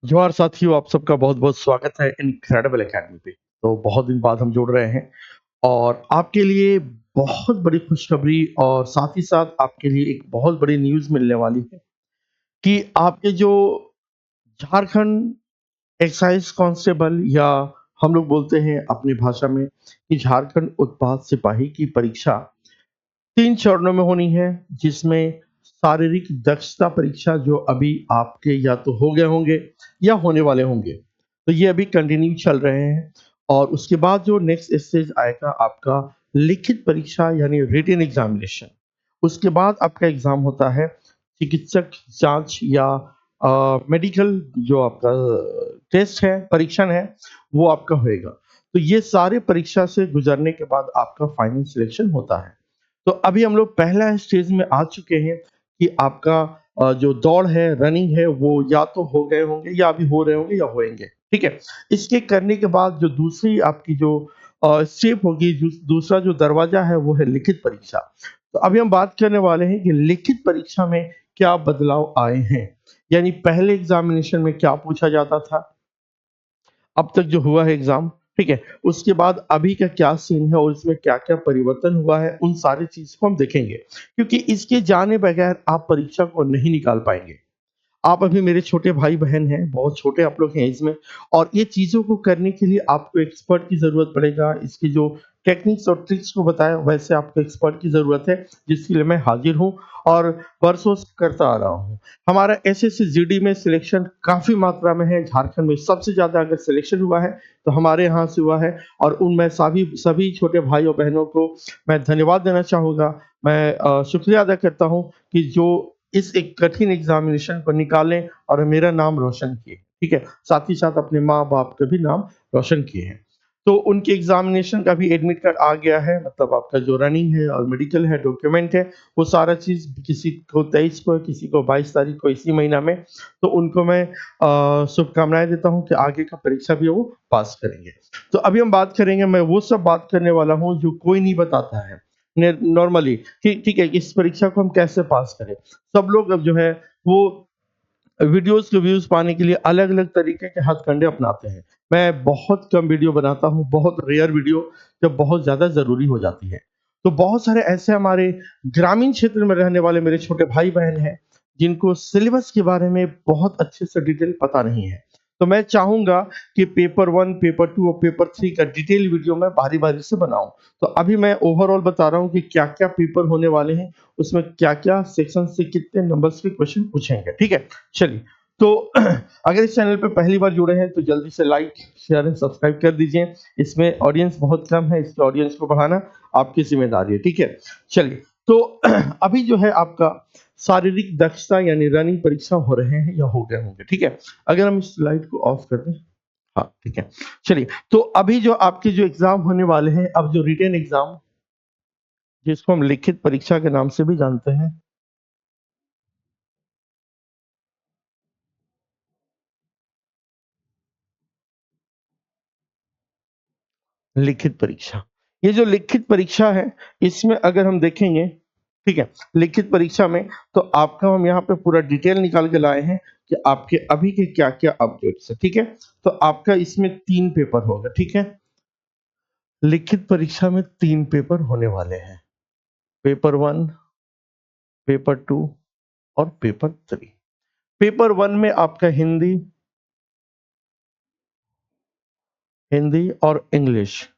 जोहार साथियों, आप सबका बहुत-बहुत स्वागत है इनक्रेडिबल अकेडमी पे। तो बहुत दिन बाद हम जुड़ रहे हैं और आपके लिए बहुत बड़ी खुशखबरी और साथ ही साथ आपके लिए एक बहुत बड़ी न्यूज़ मिलने वाली है कि आपके जो झारखंड एक्साइज़ कांस्टेबल या हम लोग बोलते हैं अपनी भाषा में कि झारखंड उत्पाद सिपाही की परीक्षा 3 चरणों में होनी है, जिसमें शारीरिक दक्षता परीक्षा जो अभी आपके या तो हो गए होंगे या होने वाले होंगे। तो ये अभी कंटिन्यू चल रहे हैं और उसके बाद जो नेक्स्ट स्टेज आएगा आपका लिखित परीक्षा यानी रिटन एग्ज़ामिनेशन। उसके बाद आपका एग्ज़ाम होता है चिकित्सक जाँच या मेडिकल जो आपका टेस्ट है, परीक्षण है, वो आपका होएगा। तो ये सारे परीक्षा से गुज़रने के बाद आपका फाइनल सिलेक्शन होता है। तो अभी हम लोग पहला स्टेज में आ चुके हैं कि आपका जो दौड़ है, रनिंग है, वो या तो हो गए होंगे या अभी हो रहे होंगे या होएँगे, ठीक है? इसके करने के बाद जो दूसरी आपकी जो स्टेप होगी, दूसरा जो दरवाज़ा है, वो है लिखित परीक्षा। तो अभी हम बात करने वाले हैं कि लिखित परीक्षा में क्या बदलाव आए हैं? यानी पहले एग्ज़ामिनेशन में क्या पूछा जाता था? अब तक जो हुआ है एग्ज़ाम, ठीक है? उसके बाद अभी का क्या सीन है और इसमें क्या-क्या परिवर्तन हुआ है, उन सारी चीज़ को हम देखेंगे। क्योंकि इसके जाने बगैर आप परीक्षा को नहीं निकाल पाएँगे। आप अभी मेरे छोटे भाई-बहन हैं, बहुत छोटे आप लोग हैं इसमें और ये चीज़ों को करने के लिए आपको एक्सपर्ट की ज़रूरत पड़ेगा। इसकी जो टेक्निक्स और ट्रिक्स को बताया वैसे आपको एक्सपर्ट की ज़रूरत है, जिसके लिए मैं हाज़िर हूँ और बरसों से करता आ रहा हूँ। हमारा एसएससी जीडी में सिलेक्शन काफ़ी मात्रा में है, झारखंड में सबसे ज़्यादा अगर सिलेक्शन हुआ है, तो हमारे यहाँ से हुआ है और उनमें सभी सभी छोटे भाई और बहनों को मैं धन्यवाद देना चाहूँगा। मैं शुक्रिया अदा करता हूँ कि जो इस एक कठिन एग्ज़ामिनेशन को निकालें और मेरा नाम रोशन किए, ठीक है? साथ ही साथ अपने माँ-बाप का भी नाम रोशन किए हैं। तो उनके एग्ज़ामिनेशन का भी एडमिट कार्ड आ गया है, मतलब आपका जो रनिंग है और मेडिकल है, डॉक्यूमेंट है, वो सारा चीज़ किसी को 23 को, किसी को 22 तारीख को इसी महीना में, तो उनको मैं शुभकामनाएँ देता हूँ कि आगे का परीक्षा भी वो पास करेंगे। तो अभी हम बात करेंगे, मैं वो सब बात करने वाला हूँ जो कोई नहीं बताता है। नॉर्मली ठीक है, इस परीक्षा को हम कैसे पास करें? सब लोग अब जो है वो वीडियोज़ के व्यूज़ पाने के लिए अलग-अलग तरीके के हथकंडे अपनाते हैं। मैं बहुत कम वीडियो बनाता हूँ, बहुत रेयर वीडियो जब बहुत ज़्यादा ज़रूरी हो जाती है। तो बहुत सारे ऐसे हमारे ग्रामीण क्षेत्र में रहने वाले मेरे छोटे भाई-बहन हैं, जिनको सिलेबस के बारे में बहुत अच्छे से डिटेल पता नहीं है। तो मैं चाहूँगा कि पेपर 1, पेपर 2 और पेपर 3 का डिटेल वीडियो मैं बारी-बारी से बनाऊँ। तो अभी मैं ओवरऑल बता रहा हूँ कि क्या-क्या पेपर होने वाले हैं, उसमें क्या-क्या सेक्शन से कितने नंबर्स के क्वेश्चन पूछेंगे, ठीक है? चलिए, तो अगर इस चैनल पे पहली बार जुड़े हैं तो जल्दी से लाइक, शेयर एंड सब्सक्राइब कर दीजिए। इसमें ऑडियंस बहुत कम है, इसके ऑडियंस को बढ़ाना आपकी ज़िम्मेदारी है, ठीक है? चलिए, तो अभी जो है आपका शारीरिक दक्षता यानी रनिंग परीक्षा हो रहे हैं या हो गए होंगे, ठीक है? अगर हम इस स्लाइड को ऑफ कर दें, हाँ, ठीक है। चलिए, तो अभी जो आपके जो एग्ज़ाम होने वाले हैं, अब जो रिटन एग्ज़ाम जिसको हम लिखित परीक्षा के नाम से भी जानते हैं, लिखित परीक्षा। ये जो लिखित परीक्षा है, इसमें अगर हम देखेंगे, ठीक है? लिखित परीक्षा में तो आपका हम यहाँ पे पूरा डिटेल निकाल के लाए हैं कि आपके अभी के क्या-क्या अपडेट्स हैं, ठीक है? तो आपका इसमें 3 पेपर होगा, ठीक है? लिखित परीक्षा में 3 पेपर होने वाले हैं। पेपर 1, पेपर 2 और पेपर 3। पेपर 1 में आपका हिंदी और इंग्लिश।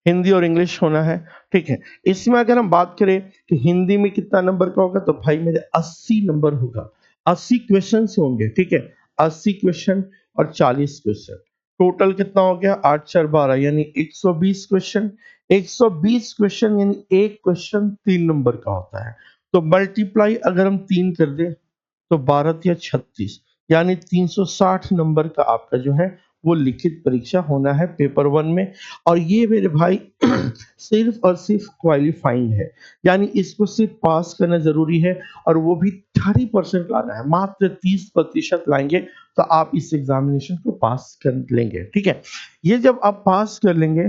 हिंदी और इंग्लिश होना है, ठीक है। इसमें अगर हम बात करें कि हिंदी में कितना नंबर का होगा तो भाई मेरे 80 नंबर होगा। 80 क्वेश्चन्स होंगे, ठीक है। 80 क्वेश्चन और 40 क्वेश्चन। टोटल कितना हो गया? 8 4 12 यानी 120 क्वेश्चन। 120 क्वेश्चन यानी एक क्वेश्चन 3 नंबर का होता है। तो मल्टीप्लाई अगर हम 3 कर दें तो 12 तिया 36 यानी 360 नंबर का आपका जो है वो लिखित परीक्षा होना है पेपर 1 में और ये मेरे भाई सिर्फ़ और सिर्फ़ क्वालीफाइंग है। यानी इसको सिर्फ़ पास करना ज़रूरी है और वो भी 30% लाना है, मात्र 30% लाएँगे तो आप इस एग्ज़ामिनेशन को पास कर लेंगे, ठीक है? ये जब आप पास कर लेंगे,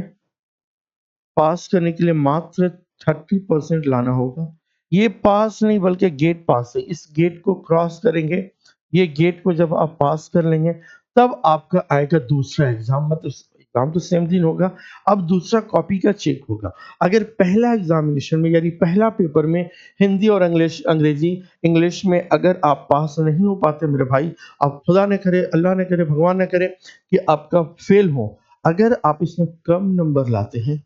पास करने के लिए मात्र 30% लाना होगा। ये पास नहीं बल्कि गेट पास है। इस गेट को क्रॉस करेंगे, ये गेट को जब आप पास कर लेंगे, तब आपका आएगा दूसरा एग्ज़ाम, मतलब एग्ज़ाम तो सेम दिन होगा, अब दूसरा कॉपी का चेक होगा। अगर पहला एग्ज़ामिनेशन में यानी पहला पेपर में हिंदी और अंग्रेज़ी इंग्लिश में अगर आप पास नहीं हो पाते मेरे भाई, अब खुदा न करे, अल्लाह न करे, भगवान न करे कि आपका फेल हो। अगर आप इसमें कम नंबर लाते हैं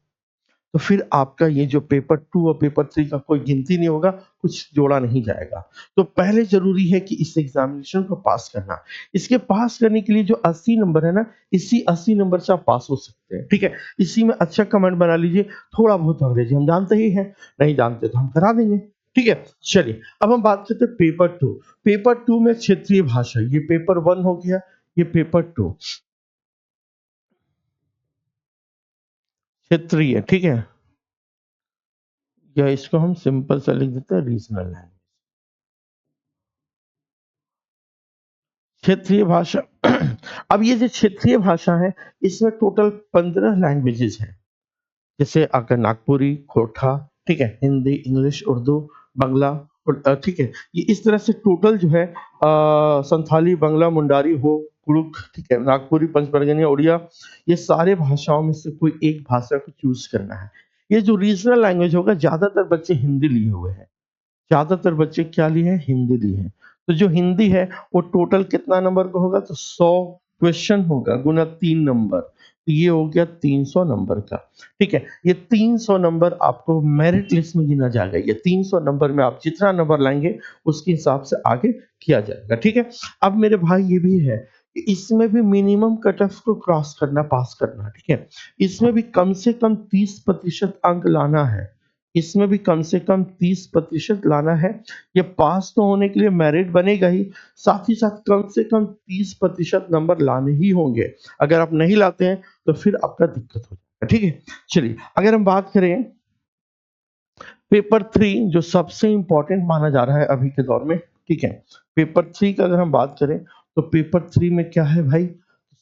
तो फिर आपका ये जो पेपर 2 और पेपर 3 का कोई गिनती नहीं होगा, कुछ जोड़ा नहीं जाएगा। तो पहले ज़रूरी है कि इस एग्ज़ामिनेशन को पास करना। इसके पास करने के लिए जो 80 नंबर है ना, इसी 80 नंबर से आप पास हो सकते हैं, ठीक है? इसी में अच्छा कमेंट बना लीजिए, थोड़ा बहुत अंग्रेज़ी हम जानते ही हैं, नहीं जानते तो हम करा देंगे, ठीक है? चलिए, अब हम बात करते हैं पेपर 2। पेपर 2 में क्षेत्रीय भाषा, ये पेपर 1 हो गया, ये पेपर 2 क्षेत्रीय, ठीक है? या इसको हम सिंपल सा लिख देते हैं रीजनल लैंग्वेज। क्षेत्रीय भाषा अब ये जो क्षेत्रीय भाषा है, इसमें टोटल 15 लैंग्वेजेज़ हैं। जैसे अगर नागपुरी, खोरठा, ठीक है? हिंदी, इंग्लिश, उर्दू, बांग्ला ठीक है? ये इस तरह से टोटल जो है संथाली, बांग्ला, मुंडारी हो, कुड़ुक, ठीक है? नागपुरी, पंचमर्गीय, उड़िया, ये सारे भाषाओं में से कोई एक भाषा को चूज़ करना है। ये जो रीजनल लैंग्वेज होगा, ज़्यादातर बच्चे हिंदी लिए हुए हैं। ज़्यादातर बच्चे क्या लिए हैं? हिंदी लिए हैं। तो जो हिंदी है वो टोटल कितना नंबर का होगा? तो 100 क्वेश्चन होगा गुना 3 नंबर। तो ये हो गया 300 नंबर का, ठीक है? ये 300 नंबर आपको मेरिट लिस्ट में गिना जाएगा। ये 300 नंबर में आप जितना नंबर लाएँगे उसके हिसाब से आगे किया जाएगा, ठीक है? अब मेरे भाई ये भी है कि इसमें भी मिनिमम कट ऑफ को क्रॉस करना, पास करना, ठीक है? इसमें भी कम से कम 30% अंक लाना है। इसमें भी कम से कम 30% लाना है। ये पास तो होने के लिए मेरिट बनेगा ही, साथ ही साथ कम से कम 30% नंबर लाने ही होंगे। अगर आप नहीं लाते हैं, तो फिर आपका दिक्कत हो जाएगा, ठीक है? चलिए, अगर हम बात करें पेपर 3 जो सबसे इम्पोर्टेंट माना जा रहा है अभी के दौर में, ठीक है? पेपर 3 का अगर हम बात करें, तो पेपर 3 में क्या है भाई?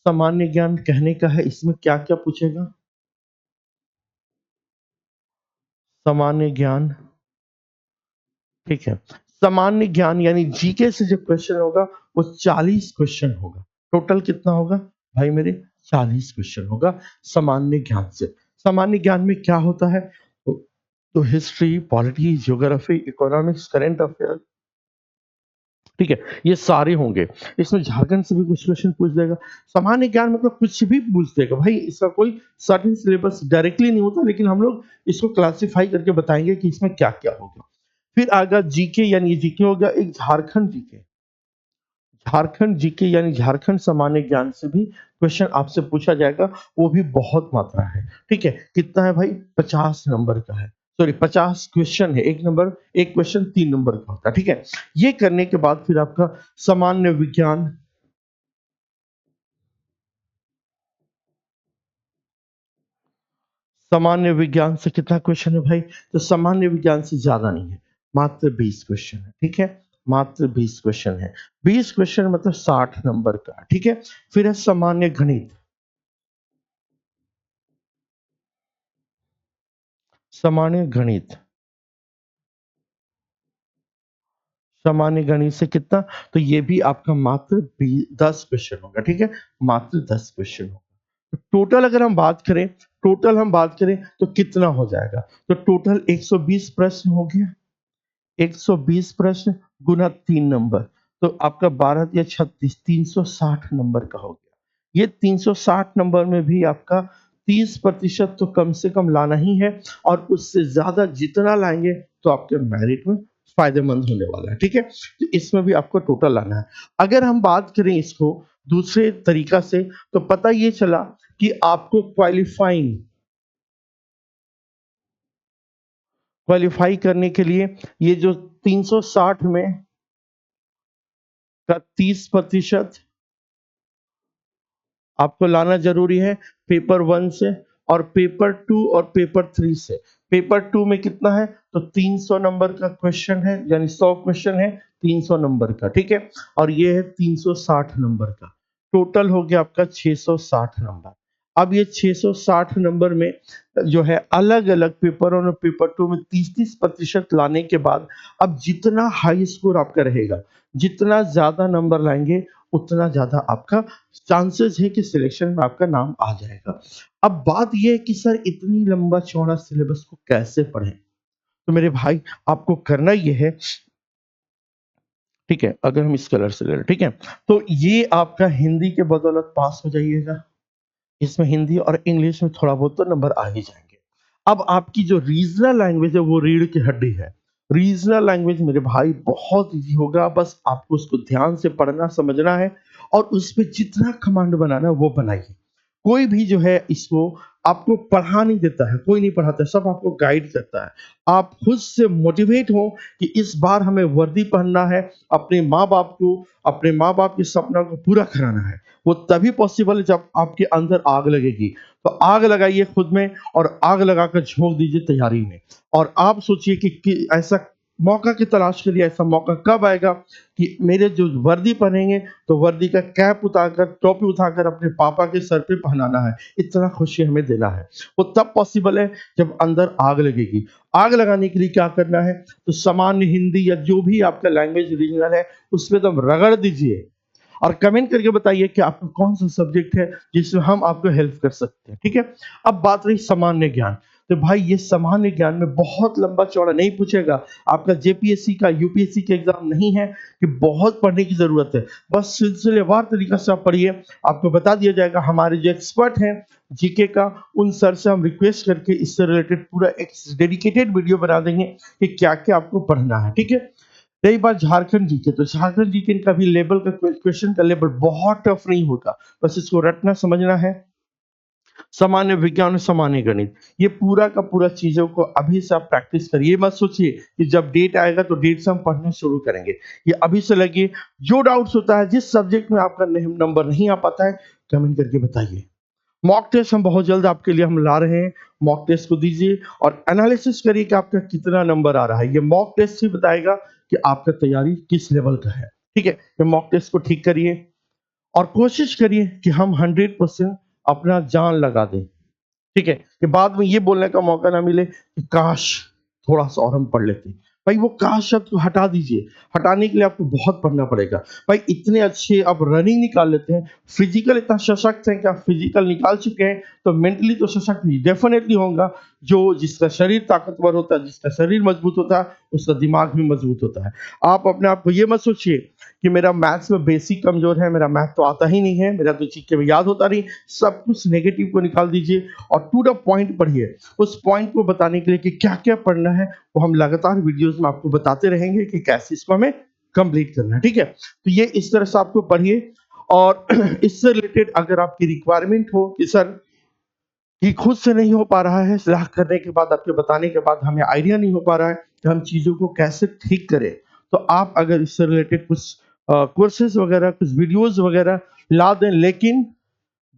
सामान्य ज्ञान कहने का है, इसमें क्या-क्या पूछेगा? सामान्य ज्ञान, ठीक है। सामान्य ज्ञान यानी जीके से जो क्वेश्चन होगा वो 40 क्वेश्चन होगा। टोटल कितना होगा? भाई मेरे 40 क्वेश्चन होगा सामान्य ज्ञान से। सामान्य ज्ञान में क्या होता है? तो history, polity, geography, economics, current affair, ठीक है? ये सारे होंगे। इसमें झारखंड से भी कुछ क्वेश्चन पूछ देगा। सामान्य ज्ञान मतलब कुछ भी पूछ देगा भाई, इसका कोई सर्टेन सिलेबस डायरेक्टली नहीं होता, लेकिन हम लोग इसको क्लासिफाई करके बताएँगे कि इसमें क्या-क्या होगा। फिर आएगा जीके, यानी जीके हो गया एक झारखंड जीके। झारखंड जीके यानी झारखंड सामान्य ज्ञान से भी क्वेश्चन आपसे पूछा जाएगा, वो भी बहुत मात्रा है, ठीक है? कितना है भाई? 50 नंबर का है। सॉरी 50 क्वेश्चन है, 1 क्वेश्चन 3 नंबर का होता है, ठीक है? ये करने के बाद फिर आपका सामान्य विज्ञान, सामान्य विज्ञान से कितना क्वेश्चन है भाई? तो सामान्य विज्ञान से ज़्यादा नहीं है, मात्र 20 क्वेश्चन है, ठीक है? मात्र 20 क्वेश्चन है। 20 क्वेश्चन मतलब 60 नंबर का, ठीक है? फिर है सामान्य गणित, सामान्य गणित, सामान्य गणित से कितना? तो ये भी आपका मात्र 10 क्वेश्चन होगा, ठीक है? मात्र 10 क्वेश्चन होगा। तो टोटल हम बात करें तो कितना हो जाएगा? तो टोटल 120 प्रश्न हो गया। 120 प्रश्न गुना 3 नंबर, तो आपका 12 या 36 360 नंबर का हो गया। ये 360 नंबर में भी आपका 30% तो कम से कम लाना ही है, और उससे ज़्यादा जितना लाएँगे तो आपके मेरिट में फ़ायदेमंद होने वाला है, ठीक है? तो इसमें भी आपको टोटल लाना है। अगर हम बात करें इसको दूसरे तरीका से, तो पता ये चला कि आपको क्वालीफाई करने के लिए ये जो 360 में का 30% आपको लाना ज़रूरी है पेपर 1 से, और पेपर 2 और पेपर 3 से। पेपर 2 में कितना है? तो 300 नंबर का क्वेश्चन है, यानी 100 क्वेश्चन है 300 नंबर का, ठीक है? और ये है 360 नंबर का। टोटल हो गया आपका 660 नंबर। अब ये 660 नंबर में जो है अलग-अलग पेपर 1 और पेपर 2 में 30-30% लाने के बाद अब जितना हाई स्कोर आपका रहेगा, जितना ज़्यादा नंबर लाएँगे, उतना ज़्यादा आपका चांसेस है कि सिलेक्शन में आपका नाम आ जाएगा। अब बात ये है कि सर इतनी लंबा-चौड़ा सिलेबस को कैसे पढ़ें? तो मेरे भाई आपको करना ये है, ठीक है, अगर हम इस कलर से ले लें, ठीक है? तो ये आपका हिंदी के बदौलत पास हो जाइएगा। इसमें हिंदी और इंग्लिश में थोड़ा बहुत तो नंबर आ ही जाएँगे। अब आपकी जो रीजनल लैंग्वेज है वो रीढ़ की हड्डी है। रीजनल लैंग्वेज मेरे भाई बहुत ईज़ी होगा, बस आपको उसको ध्यान से पढ़ना समझना है और उसपे जितना कमांड बनाना है वो बनाइए। कोई भी जो है इसको आपको पढ़ा नहीं देता है, कोई नहीं पढ़ाता है, सब आपको गाइड करता है। आप खुद से मोटिवेट हो कि इस बार हमें वर्दी पहनना है, अपने माँ-बाप के सपना को पूरा कराना है। वो तभी पॉसिबल है जब आपके अंदर आग लगेगी। तो आग लगाइए खुद में और आग लगाकर झोंक दीजिए तैयारी में। और आप सोचिए कि ऐसा मौका की तलाश करिए, ऐसा मौका कब आएगा कि मेरे जो वर्दी पहनेंगे तो वर्दी का कैप उतारकर, टोपी उठाकर अपने पापा के सर पे पहनाना है। इतना खुशी हमें देना है। वो तब पॉसिबल है जब अंदर आग लगेगी। आग लगाने के लिए क्या करना है? तो सामान्य हिंदी या जो भी आपका लैंग्वेज रीजनल है, उसमें एकदम रगड़ दीजिए और कमेंट करके बताइए कि आपका कौन-सा सब्जेक्ट है जिसमें हम आपको हेल्प कर सकते हैं, ठीक है? अब बात रही सामान्य ज्ञान, तो भाई ये सामान्य ज्ञान में बहुत लंबा-चौड़ा नहीं पूछेगा। आपका जेपीएससी का, यूपीएससी का एग्ज़ाम नहीं है कि बहुत पढ़ने की ज़रूरत है। बस सिलसिलेवार तरीक़ा से आप पढ़िए, आपको बता दिया जाएगा। हमारे जो एक्सपर्ट हैं जीके का, उन सर से हम रिक्वेस्ट करके इससे रिलेटेड पूरा एक डेडिकेटेड वीडियो बना देंगे कि क्या-क्या आपको पढ़ना है, ठीक है? रही बात झारखंड जीके, तो झारखंड जीके का भी लेवल का क्वेश्चन का लेवल बहुत टफ नहीं होता, बस इसको रटना समझना है। सामान्य विज्ञान और सामान्य गणित, ये पूरा का पूरा चीज़ों को अभी से आप प्रैक्टिस करिए। मत सोचिए कि जब डेट आएगा तो डेट से हम पढ़ना शुरू करेंगे। ये अभी से लगिए। जो डाउट्स होता है, जिस सब्जेक्ट में आपका नंबर नहीं आ पाता है, कमेंट करके बताइए। मॉक टेस्ट हम बहुत जल्द आपके लिए हम ला रहे हैं। मॉक टेस्ट को दीजिए और एनालिसिस करिए कि आपका कितना नंबर आ रहा है। ये मॉक टेस्ट ही बताएगा कि आपका तैयारी किस लेवल का है, ठीक है? ये मॉक टेस्ट को ठीक करिए और कोशिश करिए कि हम 100% अपना जान लगा दें। ठीक है? कि बाद में ये बोलने का मौका ना मिले कि काश! थोड़ा-सा और हम पढ़ लेते। भाई वो काश शब्द को हटा दीजिए, हटाने के लिए आपको बहुत पढ़ना पड़ेगा। भाई इतने अच्छे आप रनिंग निकाल लेते हैं, फिज़िकल इतना सशक्त हैं कि आप फिज़िकल निकाल चुके हैं, तो मेंटली तो सशक्त डेफ़िनेटली होगा। जो जिसका शरीर ताकतवर होता है, जिसका शरीर मज़बूत होता है, उसका दिमाग भी मज़बूत होता है। आप अपने आप को ये मत सोचिए कि मेरा मैथ्स में बेसिक कमज़ोर है, मेरा मैथ तो आता ही नहीं है, मेरा तो जीके में याद होता नहीं। सब कुछ नेगेटिव को निकाल दीजिए और टू द पॉइंट पढ़िए। उस पॉइंट को बताने के लिए कि क्या-क्या पढ़ना है, वो हम लगातार वीडियोज़ में आपको बताते रहेंगे कि कैसे इसको हमें कंप्लीट करना है, ठीक है? तो ये इस तरह से आपको पढ़िए और इससे रिलेटेड अगर आपकी रिक्वायरमेंट हो कि सर कि खुद से नहीं हो पा रहा है, सलाह करने के बाद, आपके बताने के बाद हमें आइडिया नहीं हो पा रहा है कि हम चीज़ों को कैसे ठीक करें। तो आप अगर इससे रिलेटेड कुछ कोर्सेज़ वगैरह, कुछ वीडियोज़ वगैरह ला दें, लेकिन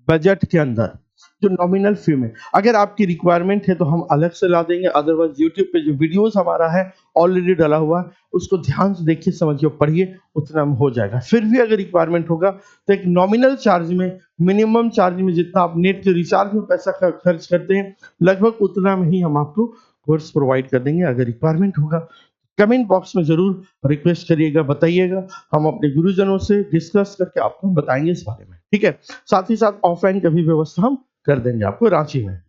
बजट के अंदर, जो नॉमिनल फ़ी में। अगर आपकी रिक्वायरमेंट है तो हम अलग से ला देंगे, अदरवाइज़ यूट्यूब पे जो वीडियोज़ हमारा है ऑलरेडी डला हुआ है, उसको ध्यान से देखिए, समझिए, पढ़िए, उतना में हो जाएगा। फिर भी अगर रिक्वायरमेंट होगा तो एक नॉमिनल चार्ज में, मिनिमम चार्ज में जितना आप नेट के रिचार्ज में पैसा खर्च करते हैं, लगभग उतना में ही हम आपको कोर्स प्रोवाइड कर देंगे। अगर रिक्वायरमेंट होगा, कमेंट बॉक्स में ज़रूर रिक्वेस्ट करिएगा, बताइएगा। हम अपने गुरुजनों से डिस्कस करके आपको बताएँगे इस बारे में, ठीक है? साथ ही साथ ऑफलाइन का भी व्यवस्था हम कर देंगे आपको रांची में।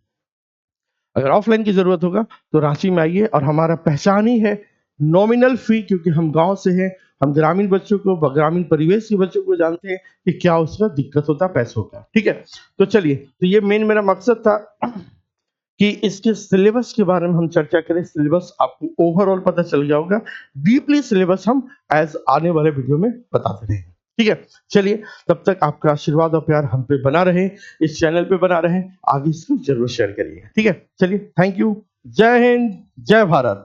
अगर ऑफलाइन की ज़रूरत होगा तो रांची में आइए और हमारा पहचान ही है नॉमिनल फ़ी, क्योंकि हम गाँव से हैं, हम ग्रामीण बच्चों को, ग्रामीण परिवेश के बच्चों को जानते हैं कि क्या उसका दिक्कत होता है पैसों का, ठीक है? तो चलिए, तो ये मेन मेरा मकसद था कि इसके सिलेबस के बारे में हम चर्चा करें। सिलेबस आपको ओवरऑल पता चल गया होगा। डीपली सिलेबस हम एज़ आने वाले वीडियो में बताते रहेंगे। ठीक है? चलिए, तब तक आपका आशीर्वाद और प्यार हम पे बना रहे, इस चैनल पे बना रहे। आगे इसको ज़रूर शेयर करिए। ठीक है? चलिए, थैंक यू। जय हिंद, जय भारत।